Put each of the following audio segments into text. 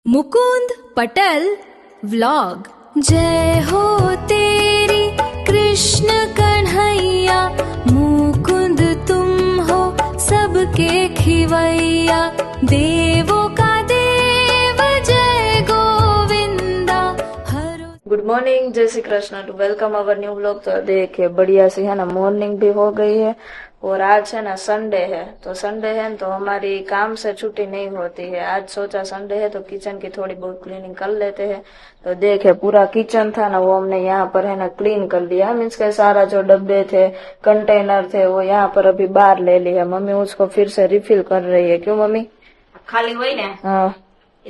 मुकुंद पटल व्लॉग। जय हो तेरी कृष्ण कन्हैया, मुकुंद तुम हो सबके खिवैया, देवों का देव जय गोविंदा हरो। गुड मॉर्निंग, जय Shri Krishna to welcome our new vlog. तो देखिए बढ़िया सी है ना, मॉर्निंग भी हो गई है और आज है ना संडे है। तो संडे है तो हमारी काम से छुट्टी नहीं होती है। आज सोचा संडे है तो किचन की थोड़ी बहुत क्लीनिंग कर लेते हैं। तो देखे पूरा किचन था ना वो हमने यहाँ पर है ना क्लीन कर लिया। मीन्स के सारा जो डब्बे थे कंटेनर थे वो यहाँ पर अभी बाहर ले लिया। मम्मी उसको फिर से रिफिल कर रही है। क्यों मम्मी? ખાલી હોય ને हाँ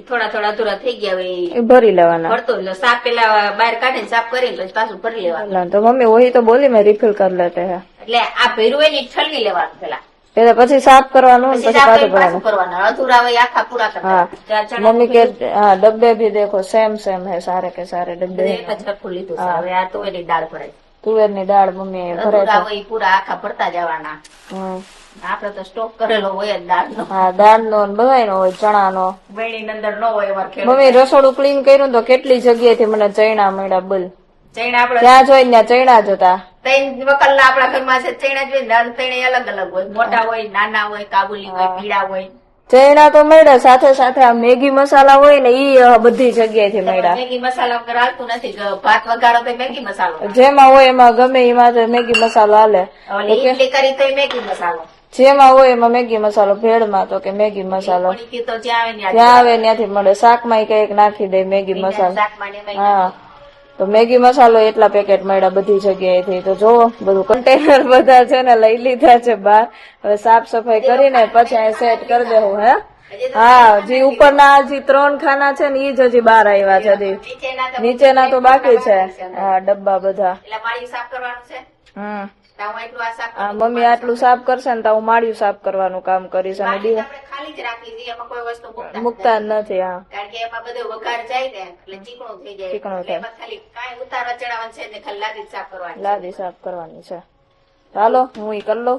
થોડા થોડા અધૂરા થઈ ગયા હોય એ ભરી લેવાના। ભરતો એટલે સાફ પેલા બહાર કાઢીને સાફ કરીને પછી પાછું ભરી લેવાનું। तो मम्मी वही तो बोली मैं रिफिल कर लेते हैं। એટલે આ ભર્યું હોય ને ઠલવી લેવાનું પેલા, પેલા પછી સાફ કરવાનું પછી પછી સાફ પાછું કરીને પાછું ભરવાનું। કરવાના। અધૂરા હોય આખા પૂરા हाँ કરવાના। मम्मी के हाँ डब्बे भी देखो सेम सेम है, सारे के सारे डब्बे એક જ સરખું લીધું છે। હવે આ તો એની દાળ ભરાય, तुवेर ની દાળ મમ્મી ભરે અધૂરા છે। હોય પૂરા આખા ભરતા જવાના। આપડે તો સ્ટોક કરેલો હોય જ દાળનો, હા દાળ નો બધાય નો હોય, ચણા નો। વેણી અંદર ન હોય અમારે ખેડૂત। મમ્મી રસોડું ક્લીન કર્યું તો કેટલી જગ્યાએથી મને ચૈણા મળ્યા બોલ। ચૈણા આપડે ત્યાં જોઈ ત્યાં ચૈણા જ હતા। 3 વકલના આપડા ઘરમાં છે ચૈણા જ હોય, દાળ ચૈણા અલગ અલગ હોય, મોટા હોય, નાના હોય, કાબુલી હોય, પીળા હોય। ચૈણા તો મળ્યા, સાથે સાથે આ મેગી મસાલા હોય ને ઈ બધી જગ્યાએથી મળ્યા। મેગી મસાલા વગર હાલતું નથી, ભાત વઘારો તો મેગી મસાલો, જેમાં હોય એમાં ગમે એમાં મેગી મસાલો હાલે। ઓલી ઇડલી કરી તો મેગી મસાલો, જેમાં હોય એમાં મેગી મસાલો, ભેળમાં તો કે મેગી મસાલો, પડીકી તો જ્યાં આવે જ્યાં આવે ત્યાંથી મળે। શાકમાં કઈક નાખી દે મેગી મસાલો। શાકમાં ને એમાંય હા તો મેગી મસાલો એટલા પેકેટ મળ્યા બધી જગ્યાએથી। તો જો બધું કન્ટેનર બધા છે ને લઈ લીધા છે બહાર। હવે સાફ સફાઈ કરીને પછી અહીં સેટ કરી દેવું હે। હા જે ઉપરના જે 3 ખાના છે ને ઈ જ હજી બહાર આવ્યા છે, હજી નીચેના તો બાકી છે। હા ડબ્બા બધા। એટલે માળી સાફ કરવાનું છે। તો હું એટલું આ સાફ હા મમ્મી આટલું સાફ કરશે ને તો હું માળિયું સાફ કરવાનું કામ કરીશ। અને આપણે ખાલી જ રાખી દઈએ, એમાં કોઈ વસ્તુ મૂકતા જ નથી। હા કારણ કે એમાં બધું વઘાર જાય ને એટલે ચીકણું થઈ જાય, ચીકણું એટલે એમાં ખાલી કાંઈ ઉતારવા ચડાવવાનું છે ને, ખાલી લાદી જ સાફ કરવાની। લાદી સાફ કરવાની છે। ચાલો હું ઈ કરી લઉં।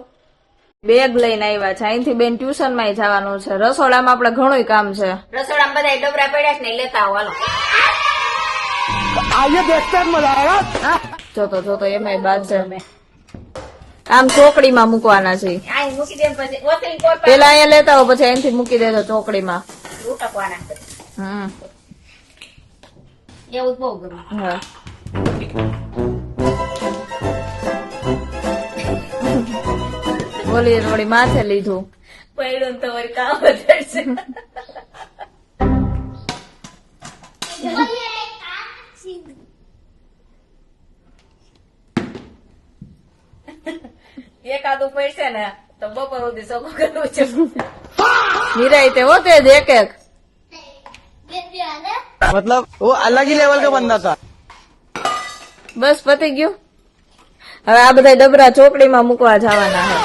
બેગ લઈને આવ્યા છે, અહીંથી બેન ટ્યુશન માં જવાનું છે। રસોડામાં આપડે ઘણું કામ છે। રસોડામાં બધા ડબરા પડ્યા છે ને, લેતા આવો હાલો। જોતો એમાંય બાદ છે। આમ ચોકડીમાં મૂકવાના છે। અહીં મૂકી દે પછી ઓસરી કોઈ પેલા અહીંયા લેતા હો પછી અહીંથી મૂકી દેજો ચોકડીમાં। ઉટકવાના છે। એવું જ બહુ ગમે। હા બોલી વળી માથે લીધું પડ્યું તો વળી કામ વધશે। એકાદું પડશે ને તો બપોર સુધી સગું કરવું છે। નિરાયતે હોતે જ એક એક। मतलब वो अलग ही लेवल का बंदा था। બસ પતી ગયું। હવે આ બધા ડબરા ચોકડીમાં મૂકવા જવાના છે।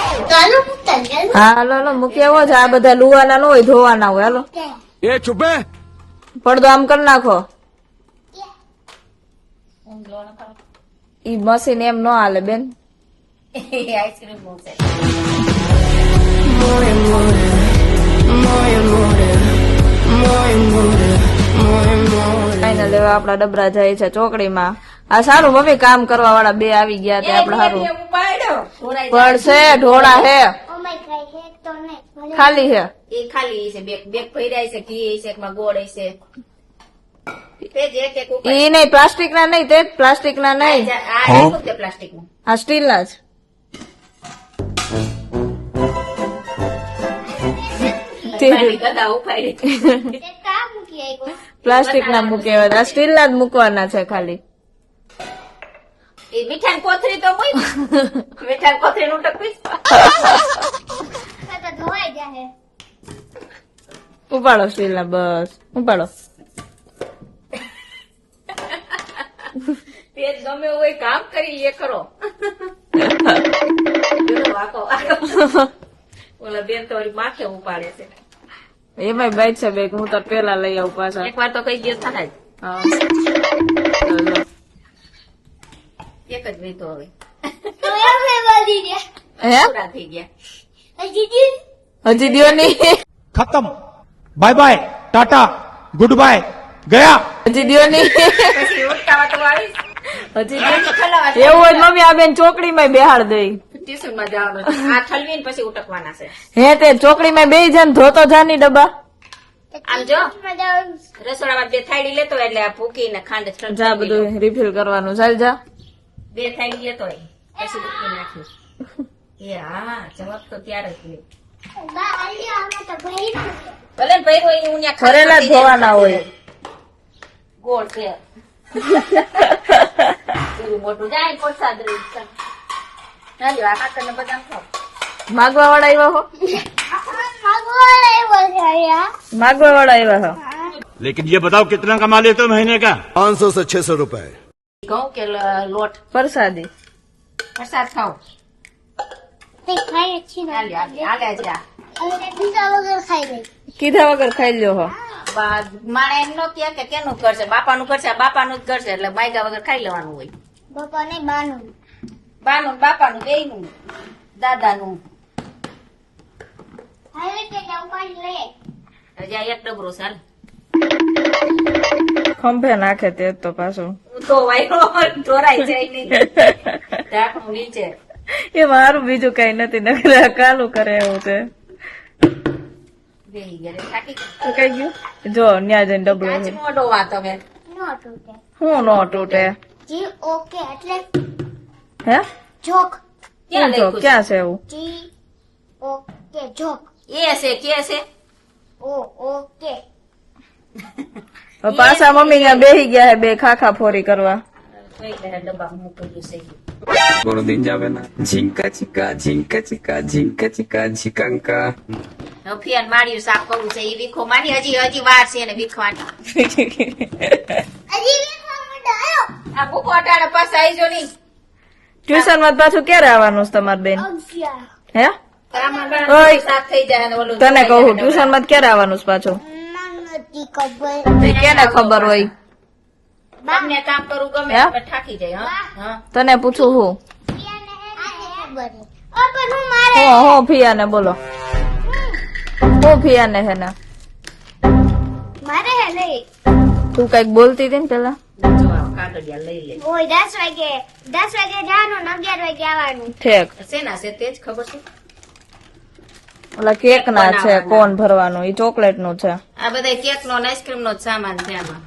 હા હાલો હાલો મૂકી આવો છે। આ બધા લુવાના ન હોય, ધોવાના હોય। હાલો ये चुप है। પડદો આમ કરી નાખો। ઈ મશીન એમ ન હાલે બેન। આઈસ્ક્રીમ મૂકશે। ફાઇનલ લેવા આપડા ડબરા જાય છે ચોકડીમાં। આ સારું મમ્મી કામ કરવા વાળા બે આવી ગયા તે આપડે સારું પડશે। ઢોળા હે ખાલી હે, એ ખાલી છે, બેગ ભર્યા છે, ઘી છે, એકમાં ગોળ છે, તે જ એક એક ઉપર। ઈ નહીં પ્લાસ્ટિક ના નહીં, તે પ્લાસ્ટિક ના નહીં, આ પ્લાસ્ટિક નું, આ સ્ટીલ ના જ। ગદા ઉપાડી પ્લાસ્ટિક ના મૂકે, આ સ્ટીલ ના જ મૂકવાના છે ખાલી। એ મીઠાની કોથળી તો કોઈ મીઠાની કોથળી નું ટકવી ઉપાડો સ્ટીલ ના, બસ ઉપાડો। તે જ ગમે એવું કોઈ કામ કરી એ કરો। વાકો ઓલા બેન તો વળી માથે ઉપાડે છે। એમાંય બાઈક છે બેગ, હું તો પેલા લઈ આવું પાછા। એક વાર તો કઈ ગયો થાય હા એક જ વીતો હવે હે પૂરા થઈ ગયા। હજી દિયો નહીં। खत्म, bye bye, tata, goodbye गया હજી દ્યો નહીં પછી ઉઠાવા તો આવીશ હજી આ દ્યો. તો ખલાવા છે. એવું હોય તો મમ્મી આ બેન ચોકડીમાં બેહાડ દઈ ટ્યુશનમાં જવાનું છે. આ ઠલવીને પછી ઉટકવાના છે હે તે ચોકડીમાં બેહી જાય ને ધોતો જાની ડબ્બા આમ જો રસોડામાં 2 થાળી લેતો એટલે આ ભૂકી ને ખાંડ જા બધું રિફિલ કરવાનું ચાલ જા 2 થાળી લેતો હોય પછી ભૂકી નાખ્યું એ હા જવાબ તો ત્યારે જ લે ભલે ને ભર્યો હોય હું ત્યાં ભરેલા જ ધોવાના હોય ગોળ છે એવું મોટું જાય પ્રસાદ રહ્યું છે. ચાલ્યો આ કાકર ને બદામ ખાવ માગવા વાળા આવ્યા હો માગવા વાળા આવ્યા હો लेकिन ये बताओ कितना कमा लेते हो महीने का 500 से 600 रुपए ઘઉં કે લોટ પ્રસાદી પ્રસાદ ખાવ હાલે જા કીધા વગર ખાઈ લ્યો હો માણે એમ નો કે કેનું કરશે બાપાનું કરશે આ બાપાનું જ કરશે એટલે માયગા વગર ખાઈ લેવાનું હોય બાનું બાપાનું બેયનું દાદાનું હજી આ એક ડબરો ચાલ ખંભે નાખે તે તો પાછું હું તો વાયરો ઢોરાઈ જાય નહીં ઢાંકણું નીચે એ મારું બીજું કઈ નથી નકરા કાલું કરે એવું છે બેહી ગયા થાકી ગયા. તો કઈ ગયું જો ન્યા જઈને ડબલો છે કાચનો ડોવા તમે હું નો તૂટે હે ક્યાં હું જો લખ્યું ક્યાં છે એવું છે? એ છે કે છે હવે પાછા મમ્મી ત્યાં બેહી ગયા હે બે ખાખા ફોરી કરવા કઈ ગયા ડબ્બામાં મૂકેલું છે বড় দিন যাবে না ঝিঙ্কা চিকা ঝিঙ্কা চিকা ঝিঙ্কা চিকা ঝিকাঙ্কা હવે ફિયાન માળિયું સાફ કરવું છે એ વીખો મારી હજી વાર છે એને વીખવાની આ ભૂકો અટાડે પાછા આવીજો નહીં ટ્યુશન માં પાછું ક્યારે આવવાનું છે તમાર બેન હે આમાં ઓય. સાફ થઈ જાય અને ઓલું તને કહું ટ્યુશન માં ક્યારે આવવાનું છે પાછું તે કેને ખબર હોય તમને કામ કરવું ગમે હે? પણ થાકી જાય હા તને પૂછું હું હો ફિયા ને બોલો હું ફિયા ને હે ને તું કઈક બોલતી હતી ને પેલા જો આ કાગળિયા લઈ લે 10 વાગે જવાનું ને 11 વાગે આવવાનું ઠેક શેના છે તે જ ખબર છે ઓલા કેક ના છે કોણ ભરવાનું ઈ ચોકલેટ નું છે આ બધા કેક નો આઈસ્ક્રીમ નો જ સામાન છે આમાં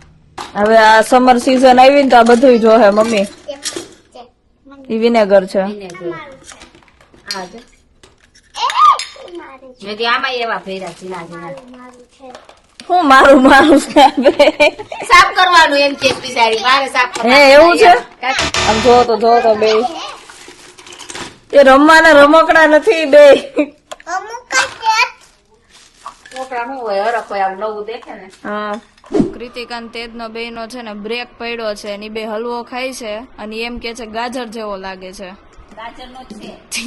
હવે આ સમર સીઝન આવી ને તો આ બધું જોહે મમ્મી ઈ વિનેગર છે વિનેગર. આ જો મેં દી આમાં એવા ભેરા ઝીણા ઝીણા હું મારું મારું છે બે. સાફ કરવાનું એમ કે બિચારી મારે સાફ હે એવું છે આમ જો તો બે એ રમવાના રમકડા નથી બે છોકરા શું હોય હરખ હોય આવું નવું દેખે ને હા કૃતિકા ને તેજ નો બે નો છે ને બ્રેક પડ્યો છે ને ઈ બે હલવો ખાય છે અને એમ કે છે ગાજર જેવો લાગે છે ગાજર નો જ છે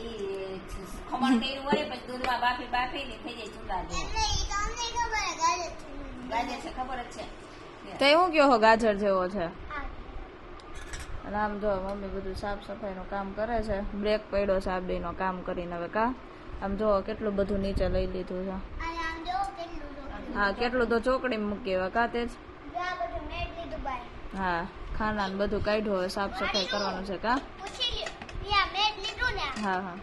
ઈ ખમણ કર્યું હોય પછી દૂધમાં બાફી ને થઈ જાય ચૂલા જેવું. ગાજર છે ખબર જ છે તે હું કયો હો ગાજર જેવો છે અને આમ જો મમ્મી બધું સાફ સફાઈ નું કામ કરે છે બ્રેક પડ્યો છે આ બે નો કામ કરીને હવે કા આમ જો કેટલું બધું નીચે લઈ લીધું છે હા કેટલું તો ચોકડી મૂકી હવે કા તેજ હા ખાના ને બધું કાઢ્યું હવે સાફ સફાઈ કરવાનું છે કા હા હા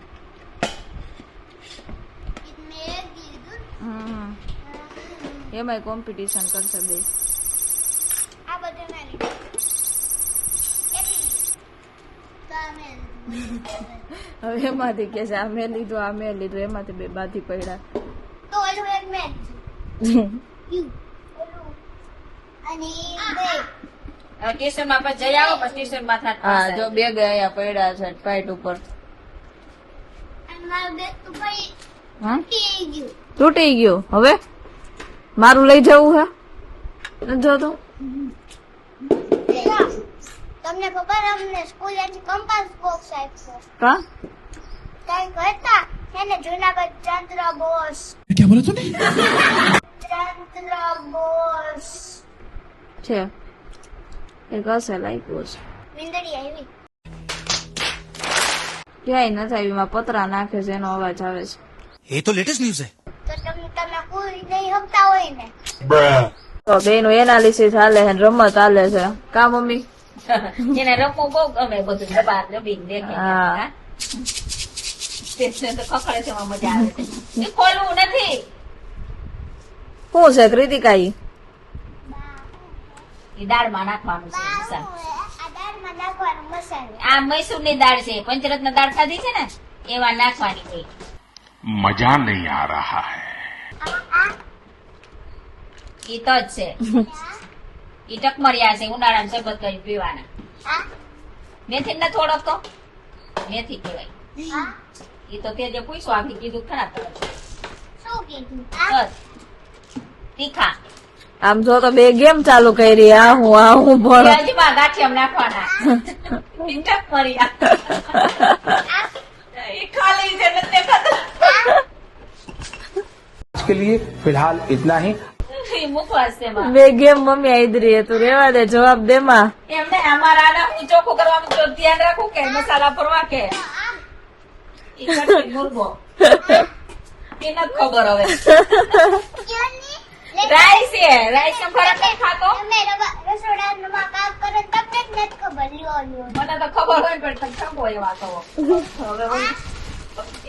હમ એમાંય કોમ્પિટિશન કરશે બે હવે એમાંથી કે છે આ મેં લીધું એમાંથી બે બાથી પડ્યા સ્ટેશન માં પછી જઈ આવો પછી સ્ટેશન માં હા જો બે ગયા પડ્યા છે પાઇટ ઉપર હા તૂટી ગયું હવે મારું લઈ જવું હે નથી જોતું તમને ખબર અમને સ્કૂલ થી કંપાસ બોક્સ આપ્યો કા કઈ કરતા એને જુનાગઢ ચંદ્ર બોસ क्या बोला तूने ચંદ્ર બોસ છે એક હશે લાગ્યું છે વિંદડી આવી ક્યાંય નથી આવી માં પતરા નાખે છે એનો અવાજ આવે છે ये तो लेटेस्ट न्यूज है તો તમને પૂરી નહીં હકતા હોય ને. તો બેનું એનાલિસિસ હાલે છે ને રમત હાલે છે કા મમ્મી? એને રમવું બહુ ગમે બધું દબાણ દબીને દેખે હા. હા? તેને તો ખખડે છે એમાં મજા આવે છે એ ખોલવું નથી શું છે કૃતિકા ઈ? એ દાળમાં નાખવાનું છે મસાલો. આ દાળમાં નાખવાનો મસાલો. આ મૈસૂરની દાળ છે પંચરત્ન દાળ ખાધી છે ને એવા નાખવાની હોય मजा नहीं आ रहा है ઈ તો જ છે ઈ ટકમરિયા છે ઉનાળામાં શરબત કરી પીવાના આ મેથી ને થોડોક તો મેથી કહેવાય આ ઈ તો તે જે પૂછ્યું આપી કીધું ખરા તમે શું કીધું? આ બસ તીખા આમ જો તો બે ગેમ ચાલુ કરી આ હું ભણ વ્યાજમાં ગાંઠિયામાં નાખવાના ઈ ટકમરિયા ઈ ખાલી છે નથી દેખાતું आज के लिए फिलहाल इतना ही ઈ મુખવાસ છે એમાં. બે ગેમ મમ્મી આઈદરી તું રેવા દે જવાબ દે માં. એમને અમારા આને હું ચોખ્ખું કરવાનું તો ધ્યાન રાખું કે મસાલા ભરવા કે ઈ કટકી મુરગો એ નથી ખબર હવે ક્યાંની? રાઈસ છે રાઈસ નો ખોરાક નથી ખાતો તમે રસોડામાં કામ કરો ને તમને જ નથી ખબર. લ્યો લ્યો. મને તો ખબર હોય પણ તમે ખંભો એવા કહો હવે હું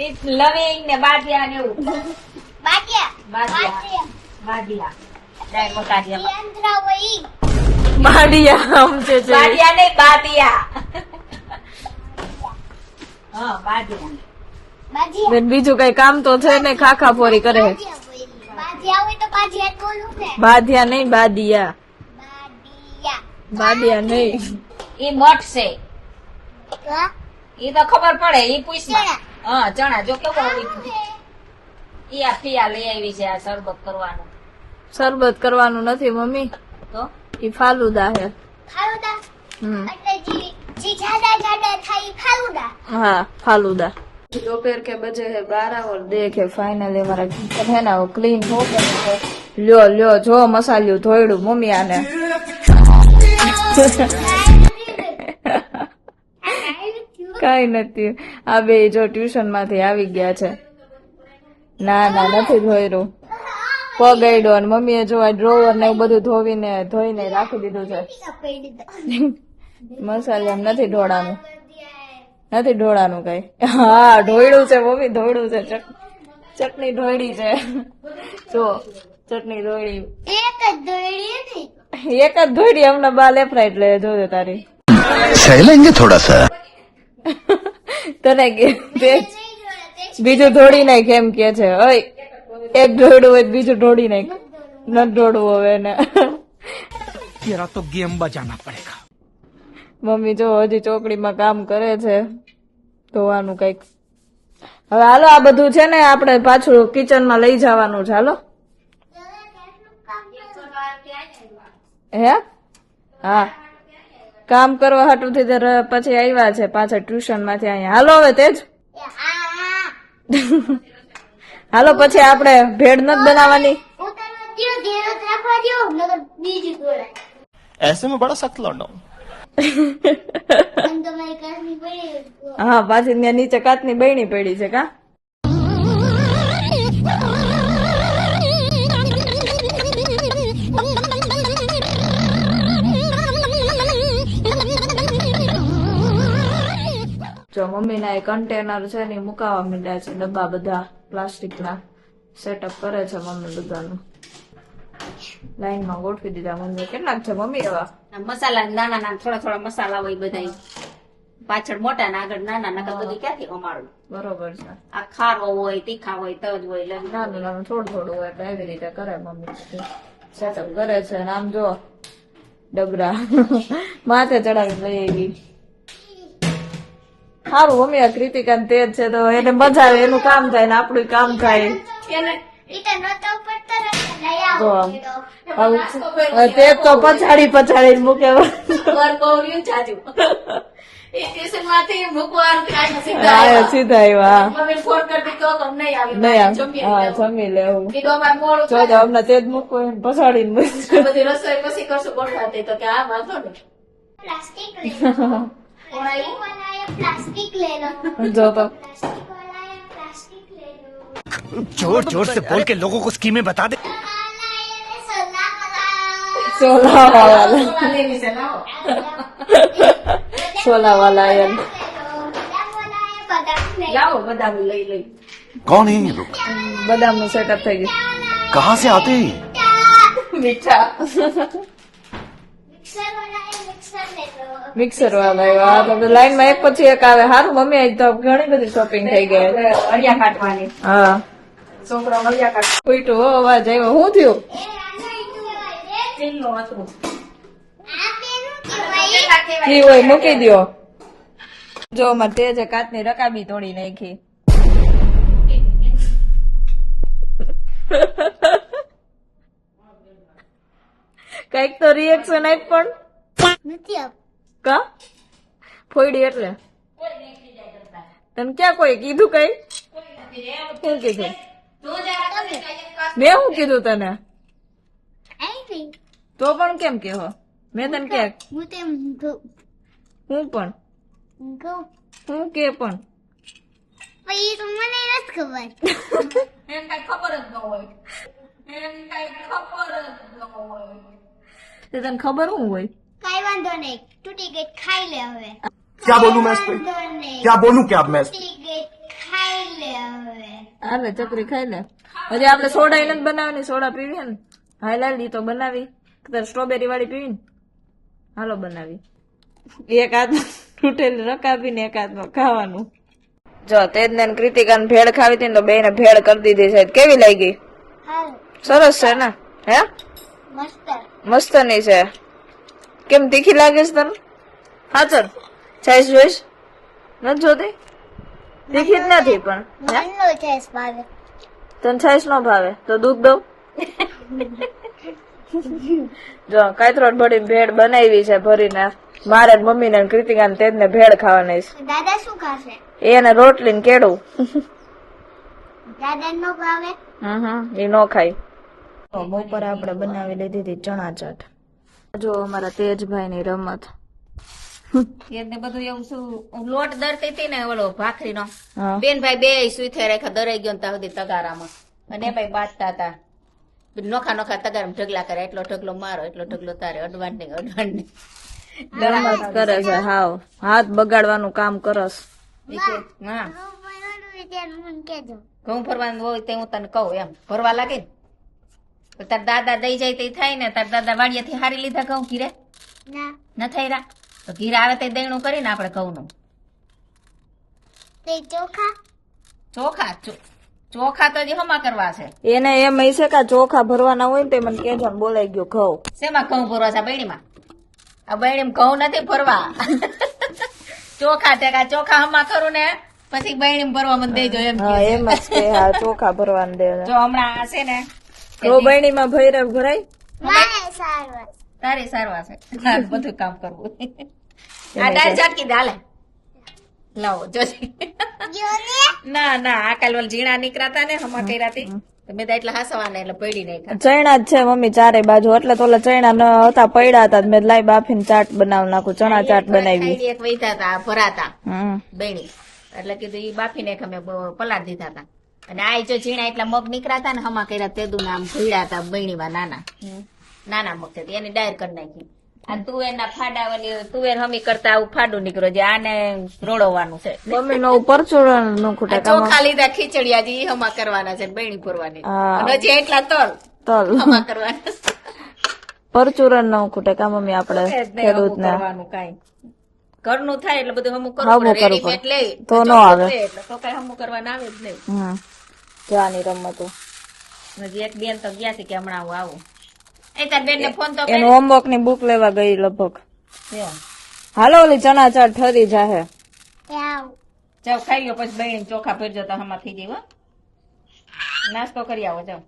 એ લવિંગ ને બાદિયા ને એવું બાટિયા. બાદિયા બાદિયા ડાય મકાડિયા યંત્ર હોય ઈ. બાડિયા આમ છે છે. બાદિયા નહીં બાદિયા હા બાદિયા બાજીયા. બેન બીજું કઈ કામ તો છે ને ખાખા ફોરી કરે બાજીયા હોય. બાજીયા હોય તો બાજીયા જ બોલું ને. બાધિયા નહીં બાદિયા બાડિયા. બાદિયા નહીં ઈ મઠ છે હા? ઈ તો ખબર પડે ઈ પૂછ ચણા. હા ચણા જો કેવો હોય ઈ આ ફિયા લઈ આવી છે આ શરબત કરવાનું શરબત કરવાનું નથી મમ્મી તો ઈ ફાલુદા હે. ફાલુદા. હમ એટલે જી જાડા જાડા થાય ઈ ફાલુદા. हाँ फालूदा दोपहर के बजे है 12 और देखे फाइनली हमारा किचन है ना वो क्लीन हो गया है। ल्यो ल्यो जो मसालियो धोयडू मम्मी आने કઈ નથી આ બે જો ટ્યુશન માંથી આવી ગયા છે ના ના નથી ધોયરું પગડ્યો અને મમ્મીએ જો આ ડ્રોવર ને એવું બધું ધોઈને રાખી દીધું છે મસાલા નથી ઢોળાનું નથી ઢોળાનું કઈ હા ઢોળ્યું છે મમ્મી ઢોળ્યું છે ચટણી ઢોળી છે જો ચટણી ઢોળી એક જ દોડી હતી. એક જ ધોળી હમણાં બા લેફરાય એટલે જોજો તારી सहलेंगे थोड़ा सा તને બીજું ધોળી નાખ એમ કે છે ઓય એક ઢોળું હોય તો બીજું ઢોળી નાખ ન ઢોળવું હવે ને तेरा तो गेम बजाना पड़ेगा મમ્મી જો હજી ચોકડીમાં કામ કરે છે ધોવાનું કઈક હવે હાલો આ બધું છે ને આપણે પાછું કિચનમાં લઈ જવાનું છે હાલો હે હા કામ કરવા હાટું થી પછી આવ્યા છે પાછા ટ્યુશન માંથી અહીંયા હાલો હવે તેજ હાલો પછી આપણે ભેળ નથી બનાવવાની પોતાનો દ્યો ધ્યાન જ રાખવા દ્યો નકર બીજું દોડાય. ऐसे में बड़ा सख्त लौंडा हूं અને તમારી કાચની પડી. હા પાછી ત્યાં નીચે કાચની બહેણી પડી છે કા જો મમ્મીના એ કન્ટેનર છે ને મુકાવા માંડ્યા છે ડબ્બા બધા પ્લાસ્ટિકના સેટઅપ કરે છે મમ્મી બધાનું લાઈનમાં ગોઠવી દીધા મમ્મી કેટલાક છે મમ્મી એવા મસાલા નાના નાના થોડા થોડા મસાલા હોય બધા પાછળ મોટા ને આગળ નાના નાના બધું ક્યાંથી અમારું બરોબર છે આ ખારો હોય તીખા હોય તજ હોય લગન નાનું નાનું થોડું થોડું હોય એટલે એવી રીતે કરે મમ્મી સેટઅપ કરે છે અને આમ જો ડબરા માથે ચડાવી લઈ આવી સારું મમ્મી આ કૃતિકા તેજ છે તો એને મજા આવે એનું કામ થાય ને આપણું કામ થાય ઈ તો નતો પડતો ને લઈ જો આવો. આમ. હવે તે તો પછાડી મૂકે બહુ રહ્યું જાજુ એ સ્ટેશન માંથી મૂકવા સીધા હા સીધા આવ્યા મમ્મી ફોન કરી દીધો તો નહીં આવી નહીં આમ જમીએ હા લેવું. જમી લેવું કીધું અમારે મોડું જો તો હમણાં તેજ મૂકવું હોય ને પછાડીને મૂકવું. આ બધી રસોઈ પછી કરશું ગોઠવાતી તો કે આ વાંધો ને પ્લાસ્ટિક ले लो. કોણ આવ્યું वाला ये प्लास्टिक ले लो. જો તો प्लास्टिक वाला ये प्लास्टिक ले लो. जोर जोर से बोल के लोगों को स्कीमें बता दे. સોલા વાલા સોલા વાલા એમ લાવો બદામ લઈ લઈ. कौन है ये लोग બદામ નું સેટઅપ થઈ ગયું. कहाँ से आते हैं ये? મીઠા મિક્સર વાળા આવ્યા. હા તો લાઈન માં એક પછી એક આવે. હારું મમ્મી આજ તો ઘણી બધી શોપિંગ થઈ ગઈ. અળિયા કાઢવાની. હા છોકરો અળિયા કાઢ ઉઈટું હો અવાજ આવ્યો. શું થયું? સ્ટીલનું હતું. કી હોય મૂકી દ્યો. જો અમારે તેજે કાચની રકાબી તોડી નાખી. કઈક તો રિએક્શન આપ પણ નથી આપ કા ફોડી એટલે તને ક્યાં કોઈ કીધું કઈ? શું કીધું? મેં શું કીધું તને? આઈ તો પણ કેમ કેહો? મેં તને ક્યાં હું તેમ હું પણ કહું હું કે પણ પછી તો મને નથી ખબર. એમ કઈ ખબર જ ન હોય. એમ કઈ ખબર જ ન હોય. તે તને ખબર શું હોય? કઈ વાંધો નહીં, તૂટી ગઈ ખાઈ લે હવે. क्या बोलूं मैं इस पे વાંધો નહીં, क्या बोलूं क्या मैं इस पे તૂટી ગઈ ખાઈ લે હવે. હાલે ચકરી ખાઈ લે. હજી આપણે સોડા નથી બનાવવાની. સોડા પીવી ને? હાલ હાલ ઈ તો બનાવી. તારે સ્ટ્રોબેરી વાળી પીવી ને? હાલો બનાવી. એક હાથ તૂટેલી રકાબી ને એક હાથમાં ખાવાનું. જો તેજ ને કૃતિકાને ભેળ ખાવી હતી ને તો બેને ભેળ કરી દીધી છે. કેવી લાગી? હાલ સરસ છે ને? હે મસ્ત. મસ્ત ની છે. કેમ તીખી લાગે છે તને? હા ચલ છાઈસ જોઈશ. નથી જોતી? તીખી જ નથી પણ મનનો ટેસ્ટ ભાવે. તને છાઈસ નો ભાવે તો દૂધ દઉં? જો કાતરોડ ભરીને ભેળ બનાવી છે ભરીને. મારે ને મમ્મી ને કૃતિકા ને તેજ ને ભેળ ખાવાની છે. દાદા શું ખાશે? એને રોટલી ને કેળું. દાદા નો ભાવે? એ નો ખાય. બપોરે આપણે બનાવી લીધી હતી ચણા ચાટ. જો અમારા તેજભાઈ ની રમત. એને બધું એવું શું લોટ દરતી હતી ને ઓલો ભાખરીનો. હા. બેન ભાઈ બે સુઈથે રેખા દરાઈ ગયો ને ત્યાં સુધી તગારામાં. અને ભાઈ બાટતા હતા. નોખા નોખા તગારામાં ઢગલા કરે. એટલો ઢગલો મારો, એટલો ઢગલો તારે. અડવાન નહીં, અડવાન નહીં. રમત કરે છે હાવ. હાથ બગાડવાનું કામ કરસ. હા, હું બનાવું ત્યારે મને કહેજો. ઘઉં ભરવાનું હોય તે હું તને કહું એમ. ભરવા લાગે ને તો તાર દાદા દઈ જાય તે થાય ને. તાર દાદા વાડિયાથી હારી લીધા ઘઉં ઘીરે ના ન થઈ રહ્યા તો ઘીરે આવે તે દહીણું કરીને આપણે ઘઉંનું તે ચોખા ચોખા ચોખા તો હજી હમા કરવા છે. એને એમ હઈ છે કે આ ચોખા ભરવાના હોય ને તે મને કેજો ને બોલાઈ ગયો ઘઉં. શેમાં ઘઉં ભરવા છે? આ બૈણીમાં. આ બૈણીમાં ઘઉં નથી ભરવા. ચોખા ટેકા ચોખા હમા કરું ને પછી બૈણીમાં ભરવા મને દેજો એમ હા કહે છે. એમ જ કે હા ચોખા ભરવાના દે. જો હમણાં આ છે ને તો બહેણીમાં ભરાય. મારે સારવાર. તારી સારવા છે. હા, બધું કામ કરવું. આ દાળ ઝાટકી દે હાલે. લાવો જોજી. જો ને ના ના આ કાલ ઓલ ઝીણા નીકળાતા ને હમા કર્યા હતી તો મેં તો એટલા હસવાના એટલે પડી નહીં ખા. ચણા જ છે મમ્મી ચારે બાજુ. એટલે તો ઓલા ચણા ન હતા પડ્યા હતા. મેં લાઈ બાફીને ચાટ બનાવી નાખું. ચણા ચાટ બનાવી. એક વૈતા હતા ભરાતા હમ બેણી એટલે કીધું ઈ બાફીને અમે પલાળ દીધા હતા. અને આ જો ઝીણા એટલા મગ નીકળાતા ને હમા કર્યા તેદુ નામ ભીડા હતા બૈણીમાં નાના નાના મગ છે એની ડાયર કરી નાખી. આ તુવેરના ફાડાવાની તુવેર હમી કરતા આવું ફાડું નીકળ્યો છે. આને રોડવાનું છે. મમ્મી નો પરચુરણ નો આ ખૂટે ચોખા લીધા ખીચડિયા જે હમા કરવાના છે બૈણી ભરવાની. હા. અને હજી એટલા તલ તલ હમા કરવાના. પરચુરણ નો ખૂટે કા મમ્મી આપણે ખેડૂત ને કરવાનું કાંઈ ઘરનું થાય એટલે બધું હમું હમું કરવું કરવું રેડીમેડ પડે. લઈ તો ન ચોખ્ખું આવે. લે એટલે તો કઈ હમું કરવાના આવે જ નહીં. જાની રમતો. હજી એક બેન તો ગયા છે કે હમણાં હું આવું. એ તાર બેન ને ફોન તો એનું હોમવર્ક ની બુક લેવા ગઈ લગભગ. કર્યો. હાલો ઓલી ચણા ચાટ ઠરી જાહે. આવ જાઓ ખાઈ લો પછી બહેન ચોખા ભરજો તો હમણાં થઈ જાય હો. નાસ્તો કરી આવો જાઓ.